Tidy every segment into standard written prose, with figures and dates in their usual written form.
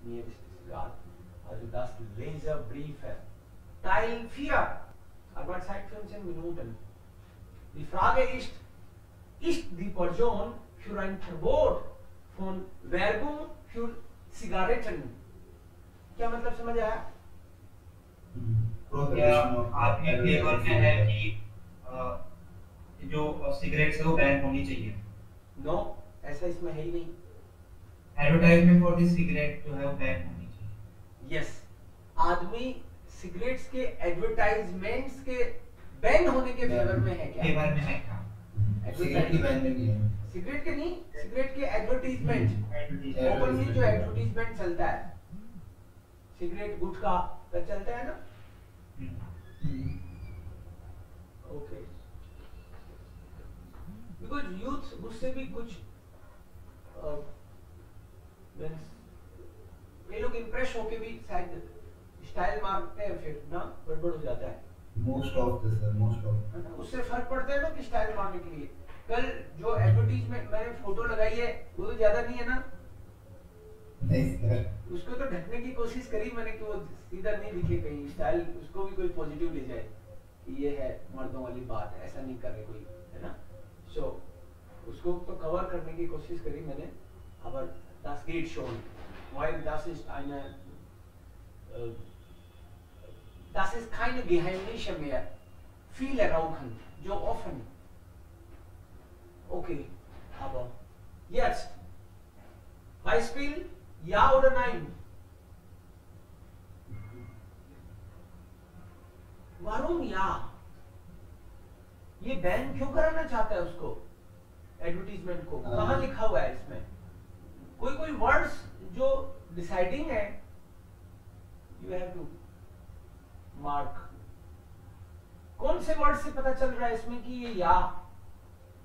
nearest ist egal. Also das Leserbrief. Teil 4. Aber Zeit 15 Minuten. Die Frage ist die Person für ein Verbot von Werbung für Zigaretten? क्या मतलब समझ आया? क्या आपके favour में है कि जो सिगरेट से वो बैन होनी चाहिए? नो, ऐसा इसमें है ही नहीं। एडवर्टाइजमेंट फॉर दिस सिगरेट जो है वो बैन होनी चाहिए। यस, आदमी सिगरेट्स के एडवर्टाइजमेंट्स के बैन होने के फेवर में है क्या? फेवर में है क्या? सिगरेट की बैन नहीं है। सिगरेट के नहीं, सिगरेट के एडवर्टाइजमेंट, ओपनली जो एडवर्टाइजमेंट चलता है, सिगरेट गुटखा का चलता है ना। ओके, बिकॉज यूथ उससे भी कुछ ये लोग इम्प्रेस होके भी शायद स्टाइल मारते हैं, फिर ना गड़बड़ हो जाता है। मोस्ट ऑफ उससे फर्क पड़ता है ना कि स्टाइल मारने के लिए। कल जो एडवर्टीजमेंट मैंने फोटो लगाई है वो तो ज्यादा नहीं है ना, नहीं सर, उसको तो ढकने की कोशिश करी मैंने कि वो सीधा नहीं दिखे कहीं, स्टाइल उसको भी कोई पॉजिटिव ले जाए कि ये है मर्दों वाली बात है, ऐसा नहीं कर रहे कोई, है ना। सो उसको तो कवर करने की कोशिश करी मैंने। aber das geht schon, weil das ist das ist keine Geheimnisse mehr. Viele rauchen, so offen. Okay, aber jetzt Beispiel, ja oder nein? Warum ja? ये बैन क्यों कराना चाहता है उसको, एडवर्टीजमेंट को? कहाँ लिखा हुआ है इसमें? कोई वर्ड्स जो डिसाइडिंग है, यू हैव टू मार्क। कौन से वर्ड से पता चल रहा है इसमें कि ये या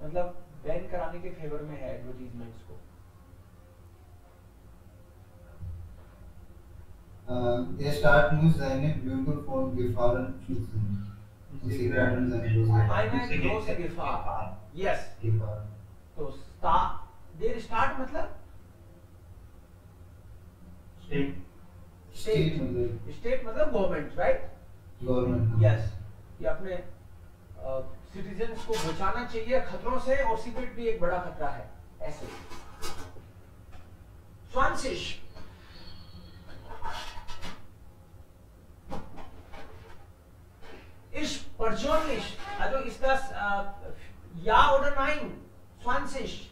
मतलब बैन कराने के फेवर में है एडवर्टीजमेंट्स को? Der Staat muss seine Bürger vor Gefahren schützen. Sie werden seine Eine große Gefahr. Yes. Gefahr. तो der Staat मतलब स्टेट मतलब गवर्नमेंट, राइट? गवर्नमेंट। यस, ये अपने सिटीजन्स को बचाना चाहिए खतरों से, और सिगरेट भी एक बड़ा खतरा है। ऐसे 20 ist persönlich, also ist das ja oder nein? 20.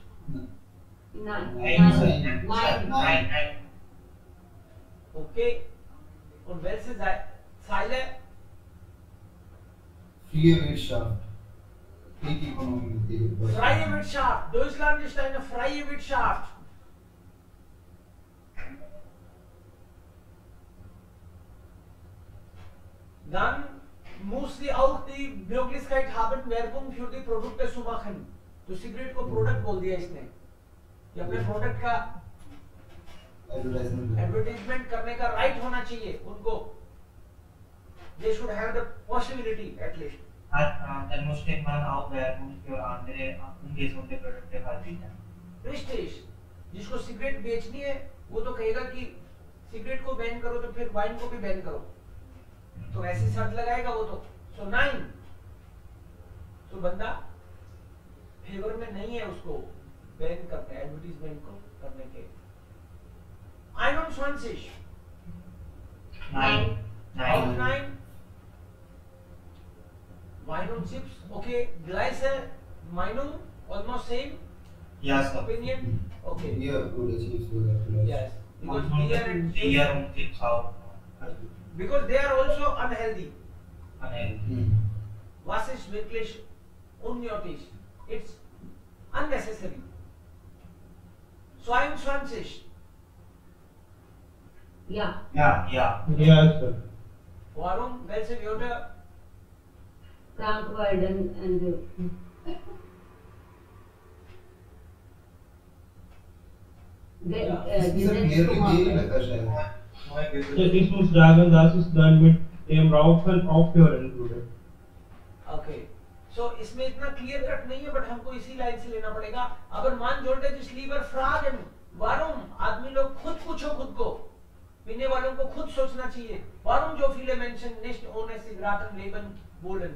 Nein. Okay. Und welche Zeile? Freie Wirtschaft. Freie Wirtschaft. Deutschland ist eine freie Wirtschaft. Dann muss sie auch die Möglichkeit haben, Werbung für die Produkte zu machen. तो cigarette को product बोल दिया इसने, ये अपने product का advertisement करने का राइट होना चाहिए उनको। They should have the possibility at least. Dann musste man auch Werbung für andere ungesunde Produkte halten. Richtig. जिसको सिगरेट बेचनी है वो तो कहेगा कि सिगरेट को बैन करो तो फिर वाइन को भी बैन करो, तो ऐसी शर्त लगाएगा वो तो। सो 9, तो बंदा फेवर में नहीं है उसको बैन करते एडवर्टीजमेंट को करने के। 21. 9. Wein und Chips, okay, gleiche Meinung, almost same. Yes. Opinion, okay. Beer oder Chips oder vielleicht. Yes, because beer and Beer und Chips auch. because they are also unhealthy. Unhealthy. Was ist wirklich unnötig? It's unnecessary. 22. Ja. Ja. Ja, sir. Warum? Welche Wörter? Krank werden and Ich muss sagen, das ist dann mit dem Rauchen aufhören würde. Okay. So इसमें इतना clear cut नहीं है, but हमको इसी line से लेना पड़ेगा। अगर मान जोड़ते जिस लीवर फ्रागन, वारुम, आदमी लोग खुद पूछो खुद को को खुद सोचना चाहिए। Warum so viele Menschen nicht ohne Zigaretten leben wollen?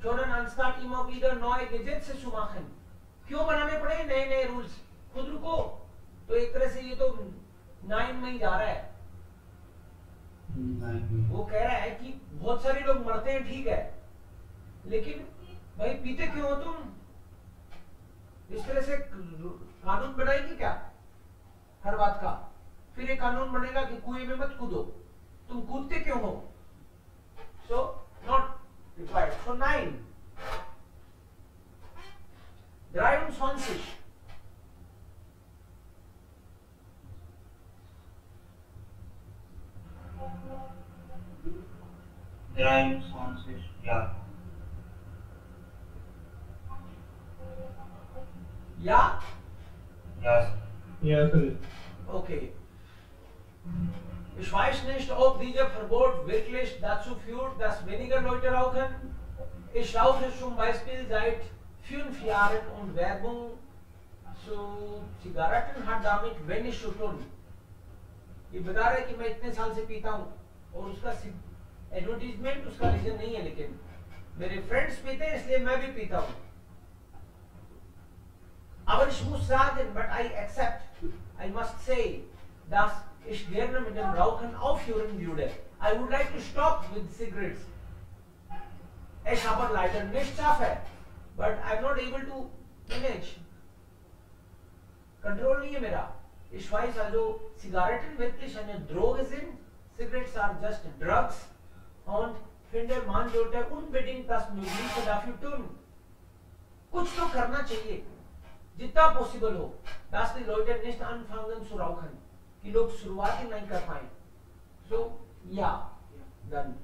Können anstatt immer wieder neue Gesetze zu machen? क्यों बनाने पड़े नए नए रूल्स? खुद रुको। तो एक तरह से ये तो 9 में ही जा रहा है। वो कह रहा है कि बहुत सारे लोग मरते हैं, ठीक है, लेकिन भाई पीते क्यों हो तुम? इस तरह से कानून बनाएगी क्या हर बात का? फिर एक कानून बनेगा कि कुएं में मत कूदो, तुम कूदते क्यों हो? So not required. So 9 23 23, ja. या Ja, sir. Ja, sir. okay. Ich weiß nicht, ob dieser Verbot wirklich dazu führt, dass weniger Leute rauchen. Ich rauche zum Beispiel seit 5 Jahren und Werbung zu Zigaretten hat damit wenig zu tun. ये बता रहा है कि मैं इतने साल से पीता हूँ और उसका एडवर्टीजमेंट उसका रीजन नहीं है, लेकिन मेरे फ्रेंड्स पीते हैं इसलिए मैं भी पीता हूँ। Aber ich muss sagen, but I accept, I must say, dass ich gerne mit dem Rauchen aufhören würde. I would like to stop with cigarettes. Ich aber leider nicht schaffe, but I'm not able to manage. Control नहीं है मेरा। Ich weiß also, Zigaretten wirklich eine Droge sind. Cigarettes are just drugs. Und finde, man sollte unbedingt das Mögliche dafür tun. कुछ तो करना चाहिए जितना possible हो, dass die Leute nicht anfangen zu rauchen, कि लोग शुरुआत ही नहीं कर पाए। So ja, dann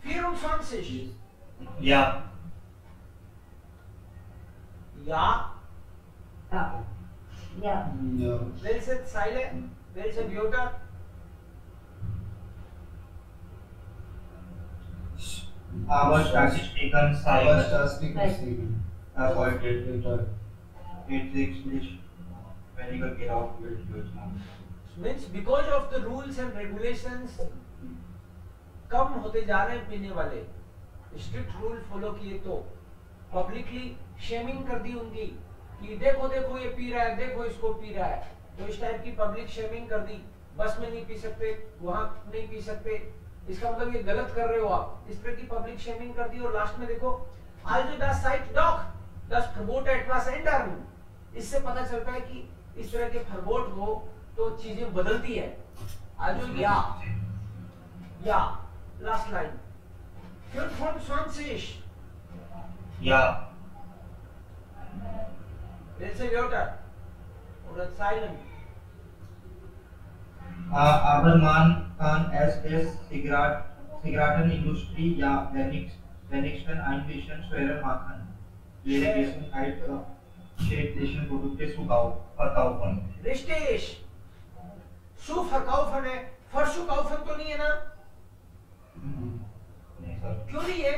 24 Ja. ja, Ja. welche Zeile, welche Wörter? Our Statistiken our zeigen, statistics appointed 86 which weniger geraucht wird durch man. Means because of the rules and regulations कम होते जा रहे हैं पीने वाले। स्ट्रिक्ट रूल फॉलो किए तो publicly shaming कर दी उनकी कि देखो देखो ये पी रहा है, देखो इसको पी रहा है। तो इस टाइप की पब्लिक शेमिंग कर दी, बस में नहीं पी सकते, वहां नहीं पी सकते, इसका मतलब ये गलत कर रहे हो आप। इस तरह की पब्लिक शेमिंग कर दी और लास्ट में देखो also das seit doch das Verbot etwas ändern। इससे पता चलता है कि इस तरह के फरबोट हो तो चीजें बदलती है। also या last line 25 Ja. welche Wörter oder Zeilen? Aber man kann es Zigarettenindustrie ja wenigstens ein bisschen schwerer machen. Gelegenheit schädliche Produkte zu verkaufen. Richtig। zu verkaufen है, verkaufen तो नहीं है ना? नहीं सर। क्यों नहीं है?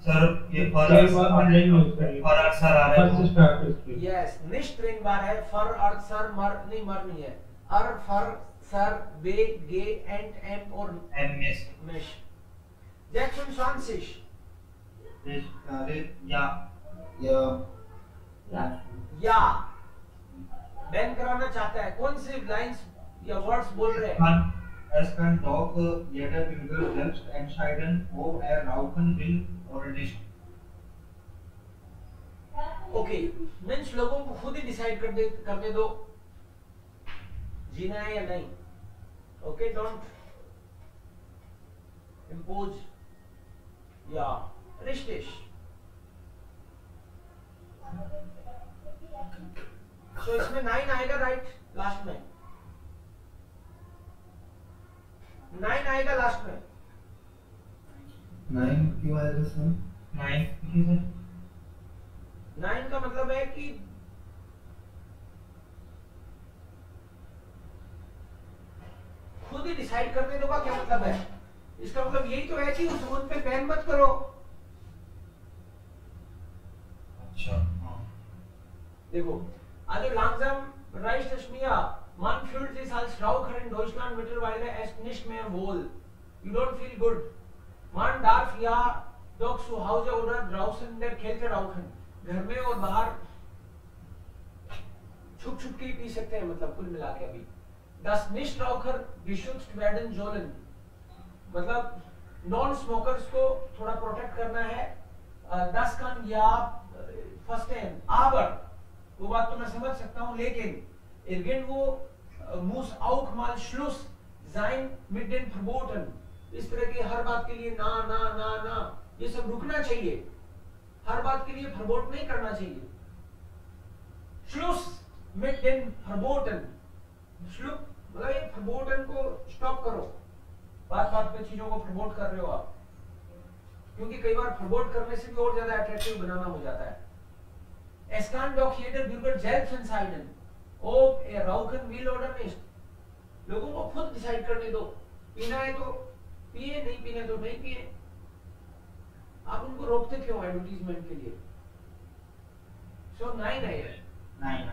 सर ये बार नहीं यूज करेंगे। पर अक्सर आ रहा फर्स्ट है। स्टार्ट इसके। यस, निश्च ट्रेन बार है। फर अर्थ सर मर नहीं है। अर फर सर बे गे एंड एम और MS मिश। 26 ja या बैन कराना चाहता है। कौन सी लाइंस या वर्ड्स बोल रहे हैं? es kann doch jeder Bürger selbst entscheiden, ob rauchen will oder nicht. Okay, means लोगों को खुद ही डिसाइड करने दो जीना है या नहीं। ओके, डोंट इम्पोज या रिस्ट्रिक्ट। सो इसमें 9 आएगा राइट लास्ट में। 9 आएगा लास्ट में। 9 क्यों आएगा सर? 9 9 का मतलब है कि खुद ही डिसाइड करने दो का क्या मतलब है? इसका मतलब यही तो है कि उन पे बैन मत करो। अच्छा हाँ। देखो, also langsam reicht es mir, Man fühlt sich als Raucher in Deutschland mittlerweile erst nicht mehr wohl. You don't feel good. Man darf ja doch zu Hause oder draußen in der Kälte rauchen. घर में और बाहर छुप छुप के P सकते हैं, मतलब कुल मिला के अभी. Das Nichtraucher geschützt werden sollen. मतलब नॉन स्मोकर्स को थोड़ा प्रोटेक्ट करना है. Das kann ja verstehen. Aber वो बात तो मैं समझ सकता हूँ, लेकिन irgendwo muss auch mal Schluss sein mit den Verboten. इस तरह की हर बात के लिए ना ना ना ना, ये सब रुकना चाहिए. हर बात के लिए प्रबोट नहीं करना चाहिए. Schluss mit den Verboten. Schluss मतलब ये Verboten को स्टॉप करो. बात बात पे चीजों को प्रमोट कर रहे हो आप, क्योंकि कई बार प्रमोट करने से भी और ज्यादा अट्रैक्टिव बनाना हो जाता है. Es kann doch jeder Bürger selbst entscheiden, ob er rauchen will oder nicht. लोगों को खुद डिसाइड करने दो. पीना है तो पिए, नहीं पीना तो नहीं पिए. आप उनको रोकते क्यों एडवर्टीजमेंट के लिए? सो 9 है ये. 9.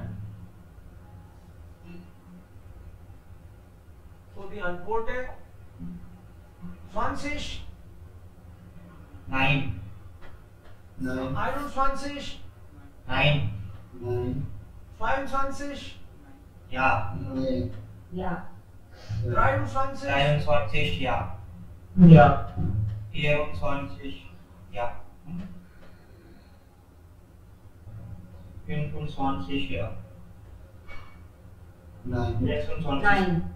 So die Antwort है 20. 9. 9, 21. 9. 9, 22. Ja. 9, Ja. 23. 23. Ja. Ja. 24. Ja. 25. Ja. 9. 26. Nein.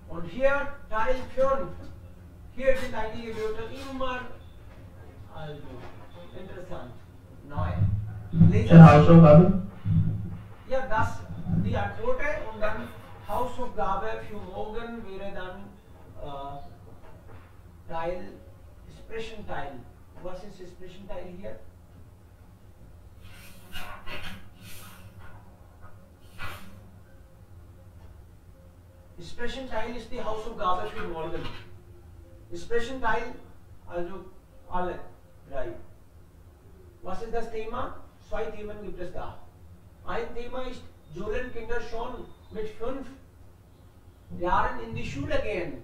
Und hier Teil 5. Hier sind einige Wörter immer, also interessant, neu. And Hausaufgabe? Ja, das die Antwort und dann Hausaufgabe für morgen wäre dann Teil Expression Teil. Was ist Expression Teil hier? Expression Teil ist die Hausaufgabe für morgen. Expression Teil, also alle drei. Was ist das Thema? 2 Themen gibt es da. Ein Thema ist, sollen Kinder schon mit 5 Jahren in die Schule gehen?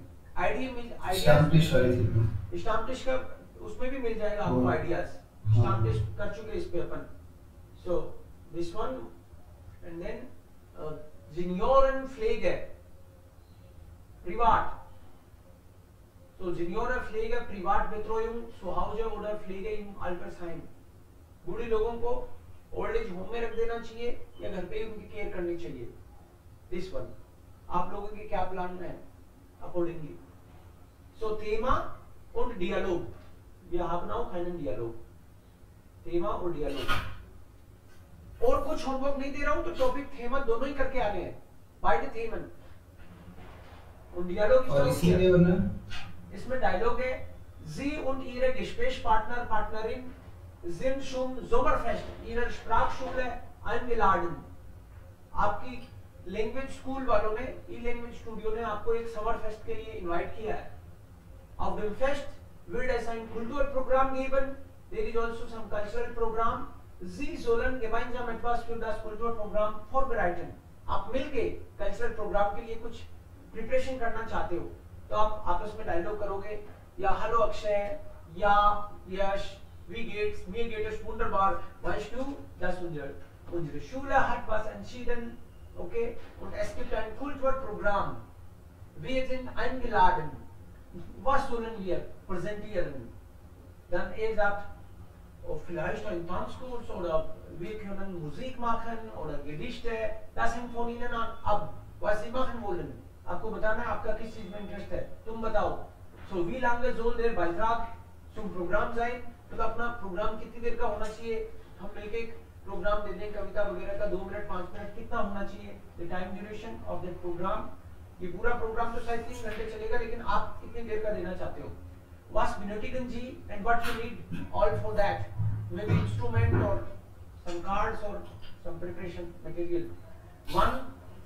Stammtisch वाली थी. स्टाम्पटिश का उसमें भी मिल जाएगा आपको ideas. स्टाम्पटिश कर चुके इस पे अपन. So this one and then Seniorenpflege privat. So Seniorenpflege Privatbetreuung zu Hause oder Pflege im Altersheim. बूढ़े लोगों को ओल्ड एज होम में रख देना चाहिए या घर पे ही उनकी केयर करनी चाहिए. दिस वन आप लोगों के क्या प्लान है accordingly. So Thema und Dialog. Wir haben auch einen Dialog. Thema und Dialog. और कुछ होमवर्क नहीं दे रहा हूं तो टॉपिक थेमा दोनों ही करके आने हैं. बाय द थेमन und Dialog. और इसी में बना इसमें डायलॉग है. Sie und ihre Gesprächspartner Partnerin sind schon Sommerfest ihrer Sprachschule eingeladen. आपकी लैंग्वेज स्कूल वालों ने ई-लैंग्वेज स्टूडियो ने आपको एक समर फेस्ट के लिए इनवाइट किया है. Auf dem Fest wird es ein Kulturprogramm geben. There is also some cultural program. Sie sollen gemeinsam etwas für das Kulturprogramm vorbereiten. आप मिलके कल्चरल प्रोग्राम के लिए कुछ प्रिपरेशन करना चाहते हो तो आप आपस में डायलॉग करोगे. या हेलो अक्षय, या यश, mir geht es wunderbar, weißt du, dass unsere Schule hat was entschieden, okay, und es gibt ein Kulturprogramm. Wir sind eingeladen. Was sollen wir präsentieren? Dann sagt, oh, vielleicht ein Tanzkurs oder wir können Musik machen oder Gedichte. Das hängt von Ihnen ab, was Sie machen wollen. आपको बताना है आपका किस चीज में interest है, तुम बताओ. So wie lange soll der Beitrag zum Programm sein? तो अपना प्रोग्राम कितनी देर का होना चाहिए. हम मिलके एक प्रोग्राम दे दें कविता वगैरह का 2 मिनट 5 मिनट कितना होना चाहिए. The time duration of that program. ये पूरा प्रोग्राम तो शायद 3 घंटे चलेगा लेकिन आप कितनी देर का देना चाहते हो. Was benötigen Sie and what you need all for that? Maybe instrument or some cards or some preparation material. One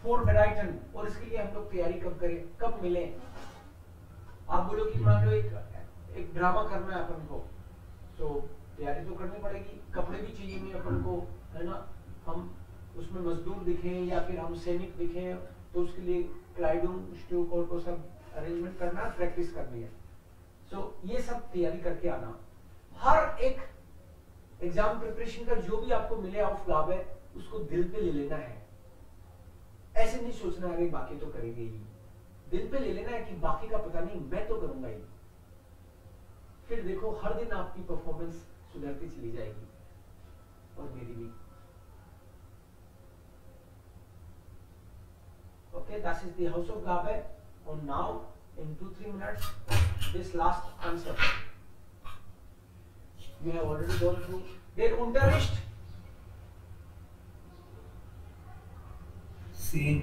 for Brighton. और इसके लिए हम लोग तैयारी कब करें, कब मिलें. आप बोलो कि मान लो एक ड्रामा करना है अपन को. So तैयारी तो करनी पड़ेगी, कपड़े भी चाहिए नहीं अपन को, है ना, हम उसमें मजदूर दिखें या फिर हम सैनिक दिखें, तो उसके लिए क्लाइडोन स्टूक और को सब अरेंजमेंट करना, प्रैक्टिस करनी है। सो ये सब तैयारी करके आना। हर एक एग्जाम प्रिपरेशन का जो भी आपको मिले ऑफ लाभ है उसको दिल पे ले लेना है। ऐसे नहीं सोचना है बाकी तो करेंगे ही, दिल पे ले लेना है कि बाकी का पता नहीं, मैं तो करूंगा ही। फिर देखो हर दिन आपकी परफॉर्मेंस सुधरती चली जाएगी, और मेरी भी। Okay, that is the House of Gabe. And now, in 2-3 minutes, this last answer. You have already gone through. Der Unterricht. See.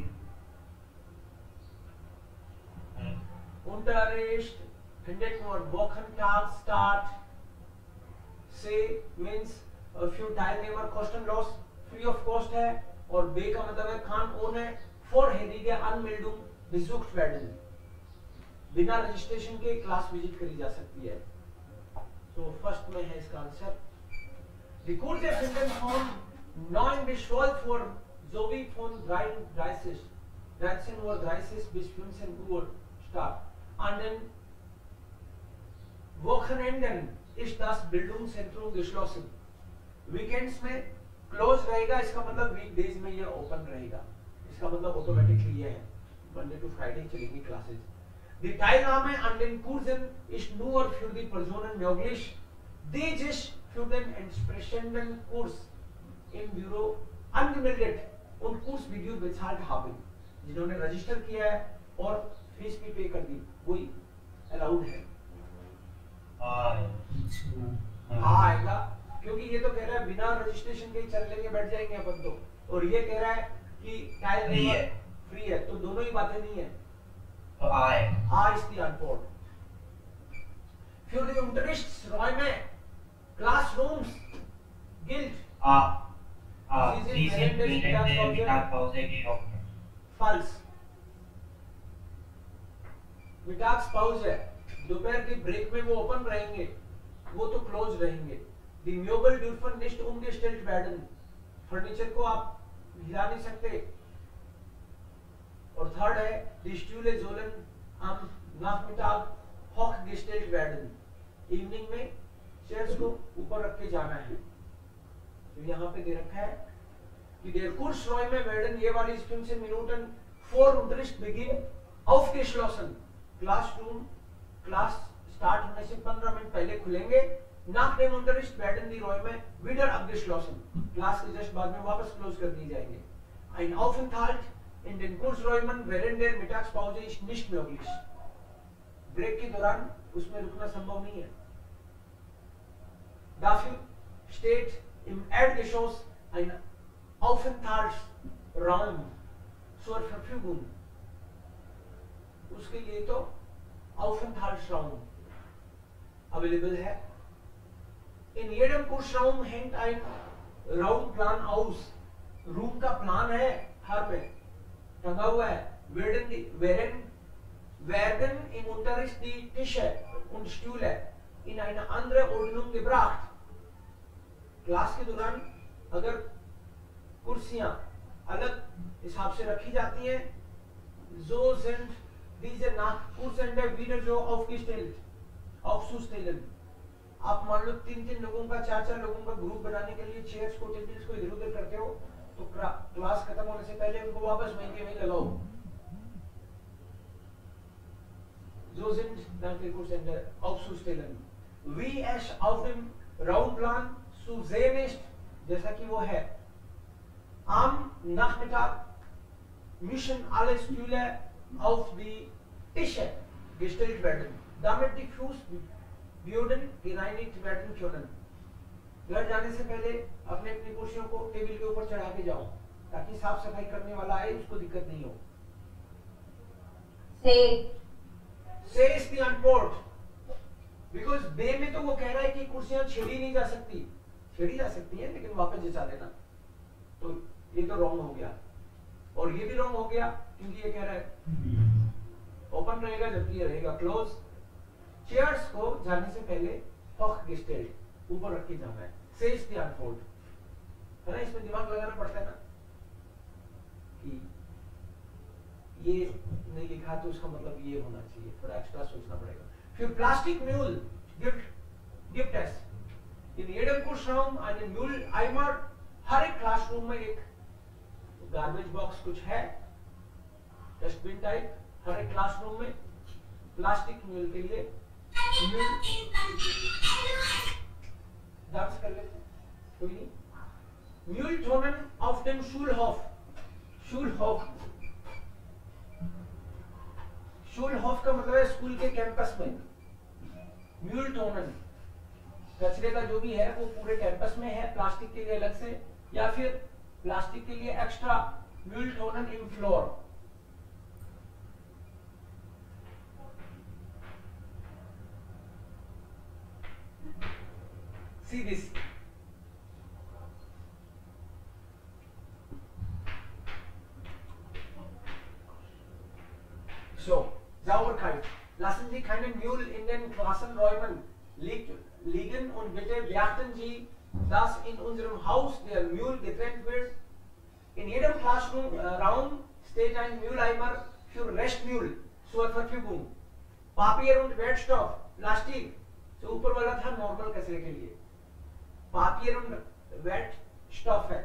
Unterricht. Findet nur Wochentag start. Say means a few teilnehmer kostenlos loss free of cost है, और बे का मतलब है Khan own है। For हेरिगे अनमेल्डुम besucht werden, बिना registration के class visit करी जा सकती है। तो फर्स्ट में है इसका answer. Die Kurse finden von 9 bis 12 Uhr sowie von 13:30 bis 15 Uhr statt. An den Wochenenden ist das Bildungszentrum geschlossen. Weekends में क्लोज रहेगा, इसका मतलब वीकडेज में ये ओपन रहेगा। इसका मतलब ऑटोमेटिकली ये है मंडे टू फ्राइडे चलेंगी classes. Die Teilnahme an den Kursen ist nur für die Personen möglich, die sich für den entsprechenden Kurs im Büro angemeldet und Kursvideo bezahlt haben। जिन्होंने register किया है और फीस भी पे कर दी, वही अलाउड है। आएगा, क्योंकि ये तो कह रहा है बिना रजिस्ट्रेशन के ही चल लेंगे, बैठ जाएंगे अपन तो, और ये कह रहा है कि टाइल फ्री है, तो दोनों ही बातें नहीं है। तो A ist die Antwort. Für die Unterrichtsräume, Classrooms gilt Sie sind während der Mittagspause geöffnet. false. Mittagspause, दोपहर की ब्रेक में वो ओपन रहेंगे, वो तो क्लोज रहेंगे। Die Möbel dürfen nicht umgestellt werden. Furniture को आप हिला नहीं सकते। और थर्ड है Die Stühle sollen am Nachmittag hochgestellt werden. Evening में चेयर्स को ऊपर रख के जाना है। तो यहाँ पे दे रखा है कि der Kursräume werden jeweils 15 Minuten vor Unterrichtsbeginn aufgeschlossen. Class start होने से 15 मिनट पहले खुलेंगे। Nach dem Unterricht werden die Räume wieder abgeschlossen. Class के जस्ट बाद में वापस क्लोज कर दिए जाएंगे। Ein Aufenthalt in den Kursräumen während der Mittagspause ist nicht möglich. Break के दौरान उसमें रुकना संभव नहीं है। Dafür steht im Erdgeschoss ein Aufenthaltsraum zur Verfügung. उसके लिए तो Aufenthaltsraum available है। In jedem Kursraum hängt ein Raumplan aus. Room का प्लान है हर में टंगा हुआ है। Werden im Unterricht die Tische und Stühle in eine andere Ordnung gebracht. Class के दौरान अगर कुर्सियां अलग हिसाब से रखी जाती हैं, so sind diese nach Kursende wieder so aufzustellen. आप मान लो 3-3 लोगों का 4-4 लोगों का ग्रुप बनाने के लिए चेयर्स को टेबल्स को इधर उधर करते हो, तो क्लास खत्म होने से पहले उनको वापस वहीं के वहीं लगाओ। So sind dann die Kursende aufzustellen. Wie es auf dem Raumplan zu sehen ist, जैसा कि वो है, am Nachmittag müssen alle Stühle auf die Tische gestellt werden, damit die Fußböden gereinigt werden können. घर जाने से पहले अपने अपनी कुर्सियों को टेबल के ऊपर चढ़ा के जाओ, ताकि साफ सफाई करने वाला आए उसको दिक्कत नहीं हो। Say is the Antwort, because बे में तो वो कह रहा है कि कुर्सियां छेड़ी नहीं जा सकती, छेड़ी जा सकती है लेकिन वापस जचा देना, तो ये तो रॉन्ग हो गया, और ये भी रॉन्ग हो गया क्योंकि ये कह रहा है ओपन रहेगा जबकि ये रहेगा क्लोज। चेयर्स को जाने से पहले hochgestellt, ऊपर रख के जाना है, सेज द अनफोल्ड, है ना, इसमें दिमाग लगाना पड़ता है ना कि ये नहीं लिखा तो उसका मतलब ये होना चाहिए, थोड़ा एक्स्ट्रा सोचना पड़ेगा। फिर प्लास्टिक म्यूल गिफ्ट टेस्ट इन jedem Kursraum einen Mülleimer, हर एक क्लासरूम में एक गार्बेज बॉक्स कुछ है, डस्टबिन टाइप, हर एक क्लासरूम में प्लास्टिक म्यूल के लिए म्यूल डांस कर लेते कोई नहीं। Mülltonnen auf dem Schulhof, Schulhof का मतलब है स्कूल के कैंपस में। Mülltonnen कचरे का जो भी है वो पूरे कैंपस में है, प्लास्टिक के लिए अलग से, या फिर प्लास्टिक के लिए extra Mülltonnen im Floor। See this, so Sauberkeit, lassen Sie keinen Müll in den Klassenräumen liegen und bitte beachten Sie, dass in unserem Haus der Müll getrennt wird. In jedem Raum steht ein Mülleimer für Restmüll zur Verfügung. Papier und Wertstoff, Plastik, जो ऊपर वाला था normal कचरे के लिए, Papier und Wertstoffe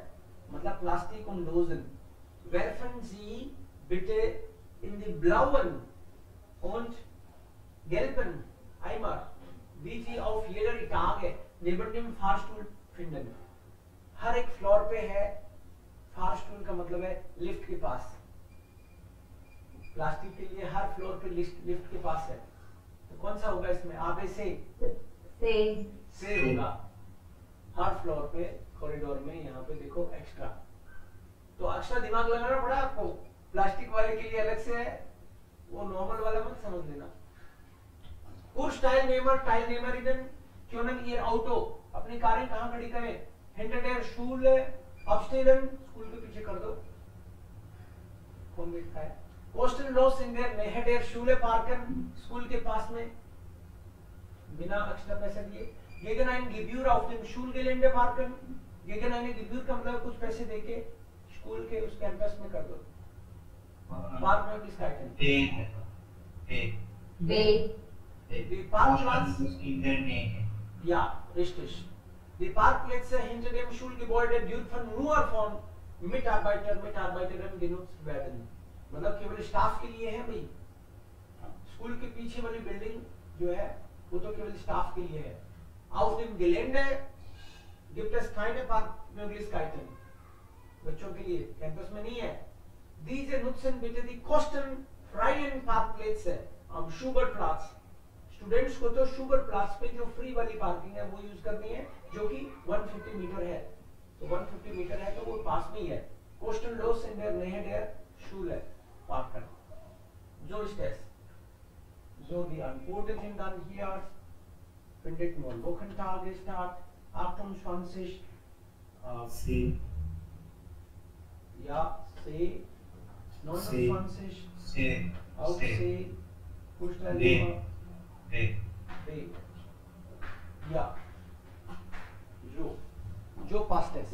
मतलब plastic und Dosen werfen Sie bitte in die blauen und gelben Eimer, wie Sie auf jeder Etage neben dem Fahrstuhl finden। हर एक floor पे है, फारस्टूल का मतलब है लिफ्ट के पास, प्लास्टिक के लिए हर फ्लोर पे लिफ्ट के पास है, तो कौन सा होगा इसमें? आप से होगा, हर फ्लोर पे कॉरिडोर में, यहाँ पे देखो एक्स्ट्रा, तो एक्स्ट्रा दिमाग लगाना पड़ा आपको, प्लास्टिक वाले के लिए अलग से है, वो नॉर्मल वाला मत समझ लेना। Teilnehmer इधर können ihr Auto, अपनी कारें कहाँ खड़ी करें? Hinter der Schule abstellen, school के पीछे कर दो, कौन देखता है? Kostenlos in der Nähe der Schule parken, school के पास में बिना एक्स्ट्रा पैसे दिए। Gegen eine Gebühr auf dem Schulgelände parken, gegen eine Gebühr का मतलब कुछ पैसे देके स्कूल के उस कैंपस में कर दो। पार्क में किसका item? Die Parkplätze in der Nähe. Ja, richtig. Die Parkplätze hinter dem Schulgebäude dürfen nur von Mitarbeiterinnen genutzt werden। मतलब केवल स्टाफ के लिए है भाई, स्कूल के पीछे वाली बिल्डिंग जो है वो तो केवल स्टाफ के लिए है। Auf dem Gelände gibt es keine Parkmöglichkeiten, बच्चों के लिए कैंपस में नहीं है। Diese nutzen bitte die kostenfreien Parkplätze am Schubertplatz। Students को तो शुगरप्लाट्स पे जो फ्री वाली पार्किंग है वो यूज करनी है, जो कि 150 मीटर है, तो 150 मीटर है तो वो पास में ही है। Kostenlos in der Nähe der Schule parken। So ist es। So die Antworten sind dann hier, findet nun Wochentag statt, 28 C, ja, C, 29 C, auch C, Buchstaben D, ja, जो past tense